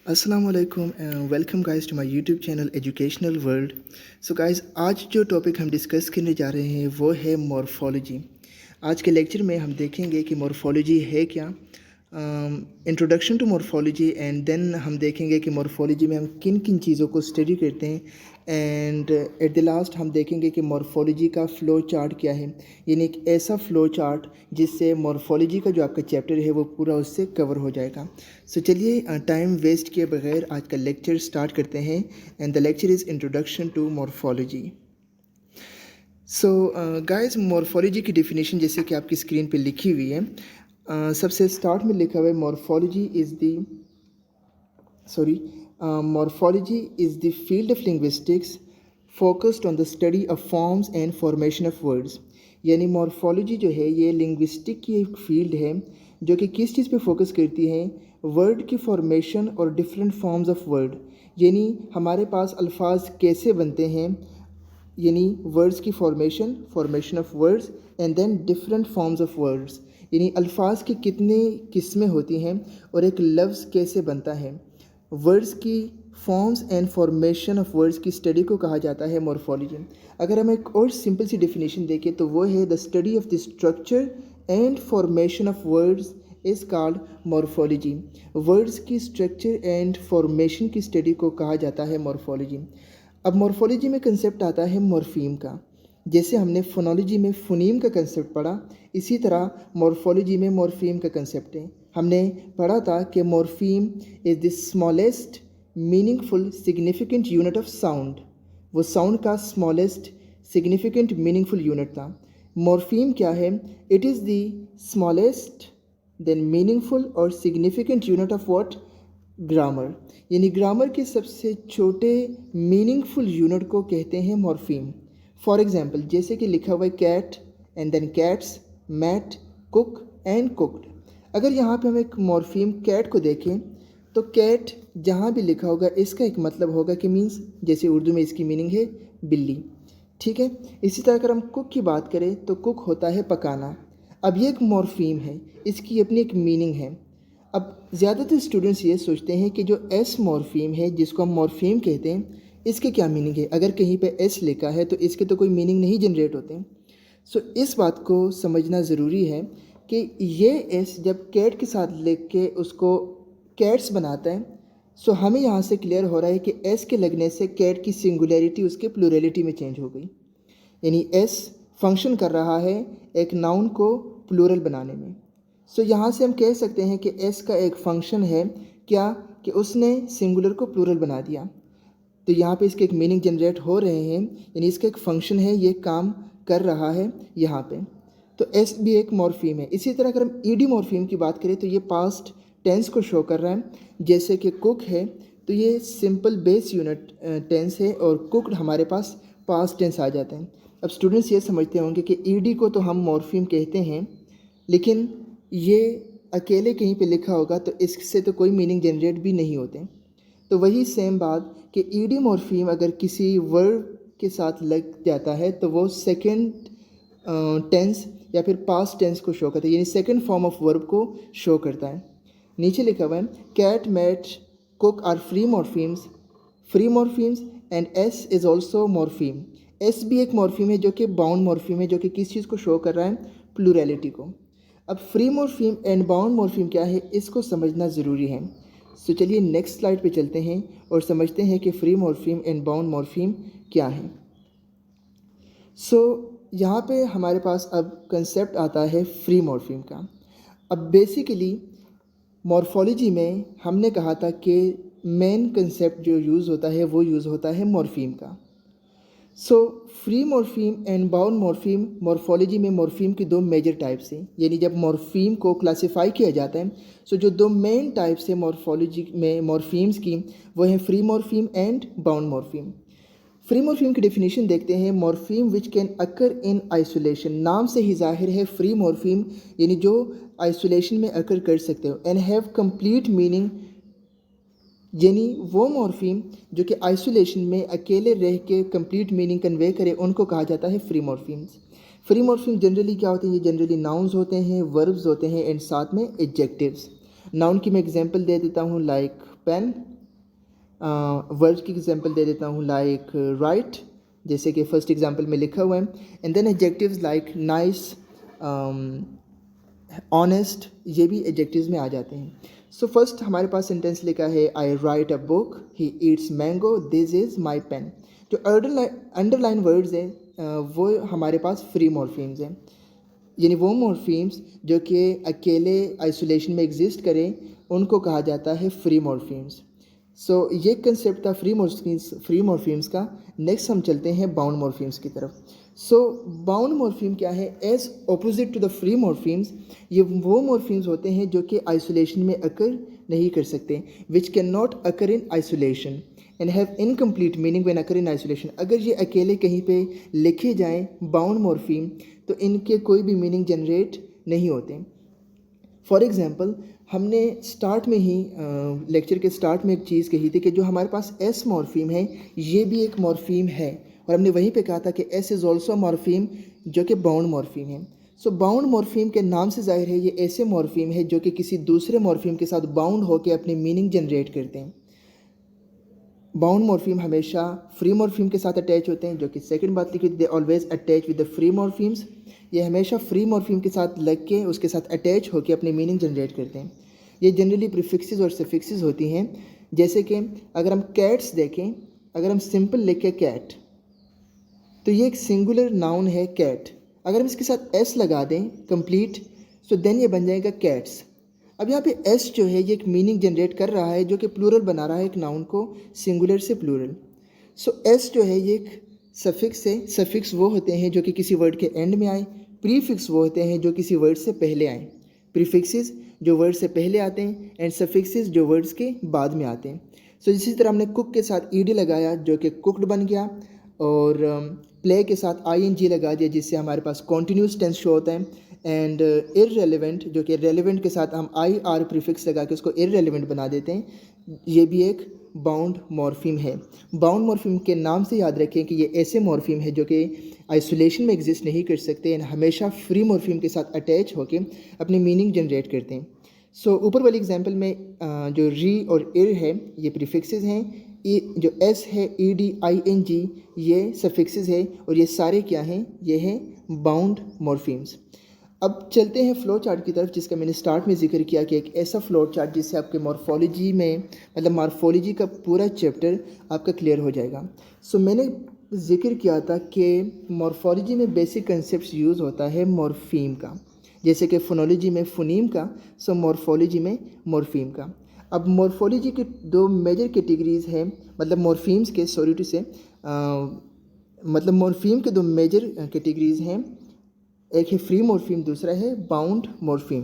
अस्सलाम वालेकुम and welcome guys to my YouTube channel educational world. So guys, आज जो टॉपिक हम डिस्कस करने जा रहे हैं वो है मॉर्फोलॉजी। आज के लेक्चर में हम देखेंगे कि मॉर्फोलॉजी है क्या, introduction to morphology, and then हम देखेंगे कि मॉर्फोलॉजी में हम किन किन चीज़ों को स्टडी करते हैं, एंड एट द लास्ट हम देखेंगे कि मॉर्फोलॉजी का फ़्लो चार्ट क्या है, यानी एक ऐसा फ़्लो चार्ट जिससे मॉर्फोलॉजी का जो आपका चैप्टर है वो पूरा उससे कवर हो जाएगा। सो चलिए टाइम वेस्ट किए बगैर आज का लेक्चर स्टार्ट करते हैं, and the lecture is introduction to morphology. So guys, morphology की डेफिनेशन जैसे कि आपकी स्क्रीन पे लिखी हुई है, सबसे स्टार्ट में लिखा हुआ है morphology is the field of linguistics focused on the study of forms and formation of words. यानी मॉर्फोलॉजी जो है ये लिंग्विस्टिक की एक फील्ड है जो कि किस चीज़ पे फोकस करती है, वर्ड की फॉर्मेशन और डिफरेंट फॉर्म्स ऑफ वर्ड। यानी हमारे पास अल्फाज कैसे बनते हैं, यानी वर्ड्स की formation of words, and then different forms of words, यानी अल्फाज की कितने किस्में होती हैं और एक लफ्ज़ कैसे बनता है। वर्ड्स की forms and formation of words की स्टडी को कहा जाता है मॉर्फोलॉजी। अगर हम एक और सिंपल सी डेफिनेशन देखें तो वो है the study of the structure and formation of words is called morphology. Words की स्ट्रक्चर एंड फॉर्मेशन की स्टडी को कहा जाता है मॉर्फोलॉजी। अब मॉर्फोलॉजी में कंसेप्ट आता है मॉर्फीम का। जैसे हमने फोनोलॉजी में फोनीम का कंसेप्ट पढ़ा, इसी तरह मॉर्फोलॉजी में मॉर्फीम का कंसेप्ट है। हमने पढ़ा था कि morpheme is the smallest meaningful significant unit of sound. वो साउंड का स्मॉलेस्ट सिग्निफिकेंट मीनिंगफुल यूनिट था। मॉर्फीम क्या है? It is the smallest then meaningful और significant unit of what? Grammar. यानी ग्रामर के सबसे छोटे मीनिंगफुल यूनिट को कहते हैं मॉर्फीम। फॉर एग्जांपल, जैसे कि लिखा हुआ है cat and then cats, mat, cook and cooked. अगर यहाँ पे हम एक मॉर्फीम कैट को देखें तो कैट जहाँ भी लिखा होगा इसका एक मतलब होगा कि मीन्स, जैसे उर्दू में इसकी मीनिंग है बिल्ली, ठीक है। इसी तरह अगर हम कुक की बात करें तो कुक होता है पकाना। अब ये एक मॉर्फीम है, इसकी अपनी एक मीनिंग है। अब ज़्यादातर स्टूडेंट्स ये सोचते हैं कि जो एस मॉर्फीम है जिसको हम मॉर्फीम कहते हैं, इसके क्या मीनिंग है। अगर कहीं पे एस लिखा है तो इसके तो कोई मीनिंग नहीं जनरेट होते। सो इस बात को समझना ज़रूरी है कि ये एस जब कैट के साथ लिख के उसको कैट्स बनाता है, सो हमें यहाँ से क्लियर हो रहा है कि एस के लगने से कैट की सिंगुलैरिटी उसके प्लूरलिटी में चेंज हो गई। यानी एस फंक्शन कर रहा है एक नाउन को प्लूरल बनाने में। सो यहाँ से हम कह सकते हैं कि एस का एक फंक्शन है क्या, कि उसने सिंगुलर को प्लूरल बना दिया। तो यहाँ पे इसके एक मीनिंग जनरेट हो रहे हैं, यानी इसका एक फंक्शन है, ये काम कर रहा है यहाँ पे। तो एस भी एक मॉर्फीम है। इसी तरह अगर हम ईडी मॉर्फीम की बात करें तो ये पास्ट टेंस को शो कर रहा है। जैसे कि कुक है तो ये सिंपल बेस यूनिट टेंस है और कुकड हमारे पास पास्ट टेंस आ जाते हैं। अब स्टूडेंट्स ये समझते होंगे कि ईडी को तो हम मॉर्फीम कहते हैं, लेकिन ये अकेले कहीं पे लिखा होगा तो इससे तो कोई मीनिंग जनरेट भी नहीं होते। तो वही सेम बात कि ईडी मॉर्फीम अगर किसी वर्ब के साथ लग जाता है तो वो सेकंड टेंस या फिर पास्ट टेंस को शो करता है, यानी सेकंड फॉर्म ऑफ वर्ब को शो करता है। नीचे लिखा हुआ है cat, mat, cook are free morphemes and S is also morpheme. S भी एक मॉर्फीम है जो कि बाउंड मॉर्फीम है, जो कि किस चीज़ को शो कर रहा है? प्लूरलिटी को। अब free morpheme and bound morpheme क्या है, इसको समझना ज़रूरी है। सो चलिए नेक्स्ट स्लाइड पे चलते हैं और समझते हैं कि free morpheme and bound morpheme क्या है। सो यहाँ पे हमारे पास अब कंसेप्ट आता है फ्री मॉर्फीम का। अब बेसिकली मॉर्फोलॉजी में हमने कहा था कि मेन कंसेप्ट जो यूज़ होता है वो यूज़ होता है मॉर्फीम का। So free morpheme and bound morpheme, morphology में मॉर्फीम की दो मेजर टाइप्स हैं। यानी जब मॉर्फीम को क्लासिफाई किया जाता है, सो जो दो मेन टाइप्स है मॉर्फोलॉजी में मॉर्फीम्स की, वो हैं free morpheme and bound morpheme. Free morpheme की डेफिनेशन देखते हैं, morpheme which can occur in isolation. नाम से ही जाहिर है फ्री मॉर्फीम यानी जो आइसोलेशन में अकर कर सकते हो, एंड हैव कंप्लीट मीनिंग, यानी वो मॉर्फीम जो कि आइसोलेशन में अकेले रह के कंप्लीट मीनिंग कन्वे करे, उनको कहा जाता है free morphemes. Free morpheme generally क्या होते हैं? ये जनरली नाउन्स होते हैं, वर्ब्स होते हैं एंड साथ में एडजेक्टिव्स। नाउन की मैं एग्जांपल दे देता हूँ, लाइक पेन, वर्ड की एग्जांपल दे देता हूँ, लाइक राइट, जैसे कि फर्स्ट एग्जांपल में लिखा हुआ है. And then adjectives like nice, honest, ये भी एडजेक्टिव्स में आ जाते हैं. सो फर्स्ट हमारे पास सेंटेंस लिखा है, I write a book, he eats mango, this is my pen. जो अंडरलाइन वर्ड्स हैं वो हमारे पास फ्री मॉर्फीम्स हैं, यानी वो मॉर्फीम्स जो कि अकेले आइसोलेशन में एग्जिस्ट करें उनको कहा जाता है फ्री मॉर्फीम्स. सो ये कंसेप्ट था फ्री मॉर्फीम्स का. नेक्स्ट हम चलते हैं बाउंड मॉर्फीम्स की तरफ. सो बाउंड मॉर्फीम क्या है? As opposite to the free morphemes, ये वो मॉर्फीम्स होते हैं जो कि आइसोलेशन में अकर नहीं कर सकते, which can not occur in isolation and have incomplete meaning when occur in isolation. अगर ये अकेले कहीं पे लिखे जाएं बाउंड मॉर्फीम तो इनके कोई भी मीनिंग जनरेट नहीं होते. फॉर एग्ज़ाम्पल, हमने स्टार्ट में ही लेक्चर के स्टार्ट में एक चीज़ कही थी कि जो हमारे पास एस मॉर्फीम है ये भी एक मॉर्फीम है, और हमने वहीं पे कहा था कि एस इज़ ऑल्सो मॉर्फीम जो कि बाउंड मॉर्फीम है. सो बाउंड मॉर्फीम के नाम से जाहिर है ये ऐसे मॉर्फीम है जो कि किसी दूसरे मॉर्फीम के साथ बाउंड होकर अपनी मीनिंग जनरेट करते हैं. बाउंड मॉर्फीम हमेशा फ्री मॉर्फीम के साथ अटैच होते हैं, जो कि सेकंड बात लिखी, they always attach with the free morphemes. ये हमेशा फ्री मॉर्फीम के साथ लग के उसके साथ अटैच होकर अपनी मीनिंग जनरेट करते हैं. ये जनरली प्रीफिक्सेस और सफिक्सेस होती हैं. जैसे कि अगर हम कैट्स देखें, अगर हम सिंपल लिखें कैट, तो ये एक सिंगुलर नाउन है कैट. अगर हम इसके साथ एस लगा दें कंप्लीट, सो देन ये बन जाएगा कैट्स. अब यहाँ पे एस जो है ये एक मीनिंग जनरेट कर रहा है जो कि प्लूरल बना रहा है एक नाउन को सिंगुलर से प्लूरल. सो एस जो है ये एक सफिक्स है. सफिक्स वो होते हैं जो कि किसी वर्ड के एंड में आए, प्रीफिक्स वो होते हैं जो किसी वर्ड से पहले आए. प्रीफिक्सेस जो वर्ड से पहले आते हैं एंड सफिक्सेस जो वर्ड्स के बाद में आते हैं. सो इसी तरह हमने कुक के साथ ईडी लगाया जो कि कुकड बन गया, और प्ले के साथ आईएनजी लगा दिया जिससे हमारे पास कॉन्टीन्यूस टेंस शो होता है. एंड इररेलेवेंट जो कि रेलेवेंट के साथ हम आई आर प्रीफिक्स लगा के उसको इररेलेवेंट बना देते हैं, ये भी एक बाउंड मॉर्फीम है. बाउंड मॉर्फीम के नाम से याद रखें कि ये ऐसे मॉर्फीम है जो कि आइसोलेशन में एग्जिस्ट नहीं कर सकते एंड हमेशा फ्री मॉर्फीम के साथ अटैच होकर अपनी मीनिंग जनरेट करते हैं. सो ऊपर वाली एग्जांपल में जो री और इर है ये प्रीफिक्सेस हैं, जो एस है E D I N G ये सफिक्सेस है, और ये सारे क्या हैं? ये हैं बाउंड मॉर्फीम्स. अब चलते हैं फ्लो चार्ट की तरफ, जिसका मैंने स्टार्ट में जिक्र किया कि एक ऐसा फ्लो चार्ट जिससे आपके मॉर्फोलॉजी में, मतलब मॉर्फोलॉजी का पूरा चैप्टर आपका क्लियर हो जाएगा. सो मैंने जिक्र किया था कि मॉर्फोलॉजी में बेसिक कंसेप्ट यूज़ होता है मॉर्फीम का, जैसे कि फोनोलॉजी में फोनीम का, सो मॉर्फोलॉजी में मॉर्फीम का. अब मॉर्फोलॉजी के दो मेजर कैटेगरीज हैं, मतलब मॉर्फीम्स के, सॉरी टू से, मतलब मॉर्फीम के दो मेजर कैटेगरीज हैं, एक है फ्री मॉर्फीम, दूसरा है बाउंड मॉर्फीम.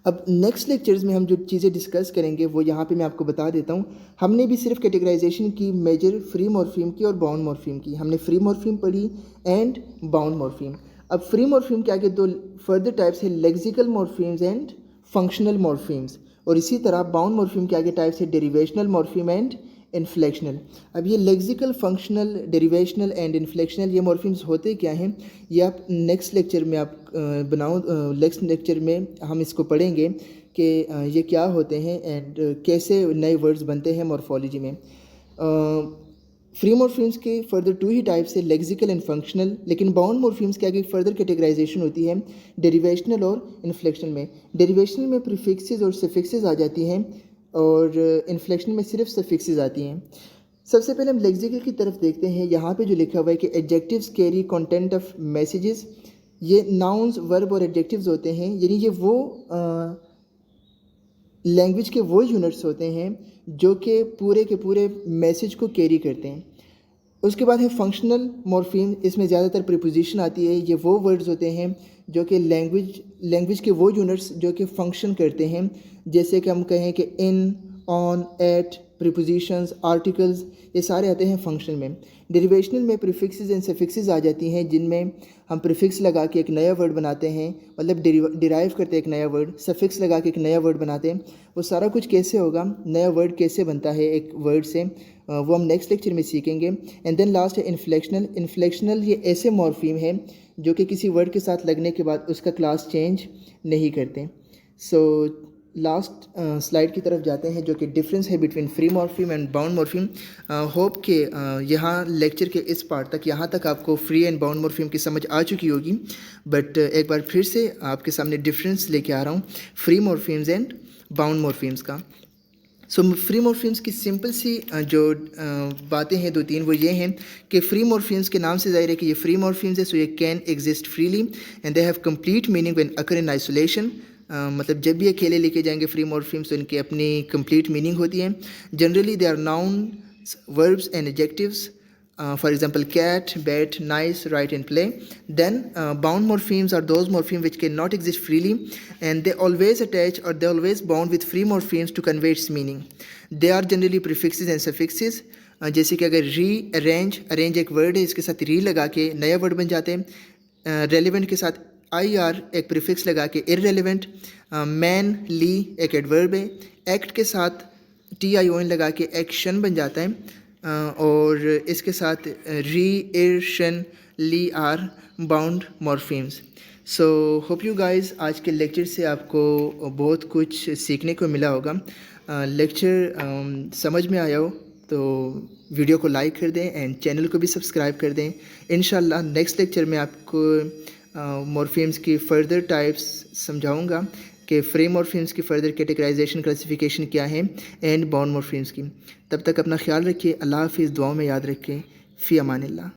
अब नेक्स्ट लेक्चर्स में हम जो चीज़ें डिस्कस करेंगे वो यहाँ पे मैं आपको बता देता हूँ. हमने भी सिर्फ कैटेगराइजेशन की मेजर फ्री मॉर्फीम की और बाउंड मॉर्फीम की. हमने फ्री मॉर्फीम पढ़ी एंड बाउंड मॉर्फीम. अब फ्री मॉर्फीम के आगे दो फर्दर टाइप्स है, lexical morphemes and functional morphemes, और इसी तरह बाउंड मॉर्फीम के आगे टाइप्स है डेरिवेशनल मॉर्फीम एंड इन्फ्लेक्शनल. अब ये लेक्सिकल, फंक्शनल, डेरिवेशनल एंड इन्फ्लेक्शनल ये मॉर्फीम्स होते क्या हैं ये आप नेक्स्ट लेक्चर में आप नेक्स्ट लेक्चर में हम इसको पढ़ेंगे कि ये क्या होते हैं एंड कैसे नए वर्ड्स बनते हैं मॉर्फोलॉजी में. फ्री मॉर्फीम्स के फर्दर टू ही टाइप्स है, लेक्सिकल एंड फंक्शनल, लेकिन बाउंड मॉर्फीम्स के आगे फर्दर कैटेगराइजेशन होती है डेरिवेशनल और इन्फ्लेक्शनल में. डेरिवेशनल में प्रीफिक्सेस और सफिक्सेस आ जाती हैं और इन्फ्लेक्शन में सिर्फ सफिक्सेस आती हैं. सबसे पहले हम लेक्सिकल की तरफ देखते हैं. यहाँ पे जो लिखा हुआ है कि adjectives carry content of messages, ये नाउन्स, वर्ब और एडजेक्टिव्स होते हैं, यानी ये वो लैंग्वेज के वो यूनिट्स होते हैं जो कि पूरे के पूरे मैसेज को कैरी करते हैं. उसके बाद है फंक्शनल मॉर्फीम, इसमें ज़्यादातर प्रीपोजिशन आती है. ये वो वर्ड्स होते हैं जो कि लैंग्वेज के वो यूनिट्स जो कि फंक्शन करते हैं, जैसे कि हम कहें कि इन, ऑन, एट, प्रीपोजिशंस, आर्टिकल्स, ये सारे आते हैं फंक्शन में. डेरिवेशनल में प्रीफिक्सेस एंड सफिक्सेस आ जाती हैं, जिनमें हम प्रीफिक्स लगा के एक नया वर्ड बनाते हैं, मतलब डिराइव करते हैं एक नया वर्ड, सफिक्स लगा के एक नया वर्ड बनाते हैं. वो सारा कुछ कैसे होगा, नया वर्ड कैसे बनता है एक वर्ड से, वो हम नेक्स्ट लेक्चर में सीखेंगे. एंड देन लास्ट है इन्फ्लेक्शनल. इन्फ्लेक्शनल ये ऐसे मॉर्फीम है जो कि किसी वर्ड के साथ लगने के बाद उसका क्लास चेंज नहीं करते. सो लास्ट स्लाइड की तरफ जाते हैं जो कि डिफरेंस है between free morpheme and bound morpheme. Hope कि यहाँ लेक्चर के इस पार्ट तक यहाँ तक आपको फ्री एंड बाउंड मॉर्फीम की समझ आ चुकी होगी, बट एक बार फिर से आपके सामने डिफरेंस लेके आ रहा हूँ free morphemes and bound morphemes का। सो फ्री मॉर्फीम्स की सिंपल सी जो बातें हैं दो तीन वो ये हैं कि फ्री मॉर्फीम्स के नाम से ज़ाहिर है कि ये फ्री मॉर्फीम्स है, सो ये can exist freely and they have complete meaning when occur in isolation. मतलब जब भी अकेले लेके जाएंगे फ्री मॉर्फीम्स तो इनकी अपनी कंप्लीट मीनिंग होती है। Generally they are noun, verbs and adjectives, for example cat, bat, nice, write and play. Then bound morphemes are those morphemes which cannot exist freely and they always attach or they always bound with free morphemes to convey its meaning. They are generally prefixes and suffixes. जैसे कि अगर री arrange, arrange एक word है, इसके साथ री लगा के नया वर्ड बन जाते हैं। रेलिवेंट के साथ आई आर एक प्रीफिक्स लगा के इररेलेवेंट। मैन ली एक एडवर्ब है, एक्ट के साथ टी आई ओ एन लगा के एक्शन बन जाता है। और इसके साथ re er tion ly are bound morphemes. So hope you guys आज के लेक्चर से आपको बहुत कुछ सीखने को मिला होगा। लेक्चर समझ में आया हो तो वीडियो को लाइक कर दें एंड चैनल को भी सब्सक्राइब कर दें। इंशाल्लाह नेक्स्ट लेक्चर में आपको मॉर्फीम्स की फ़र्दर टाइप्स समझाऊंगा कि फ्री मॉर्फीम्स की फ़र्दर कैटेगराइजेशन क्लासिफिकेशन क्या है एंड बाउंड मॉर्फीम्स की। तब तक अपना ख्याल रखिए। अल्लाह हाफिज़। दुआओं में याद रखें। फ़ी अमानिल्लाह।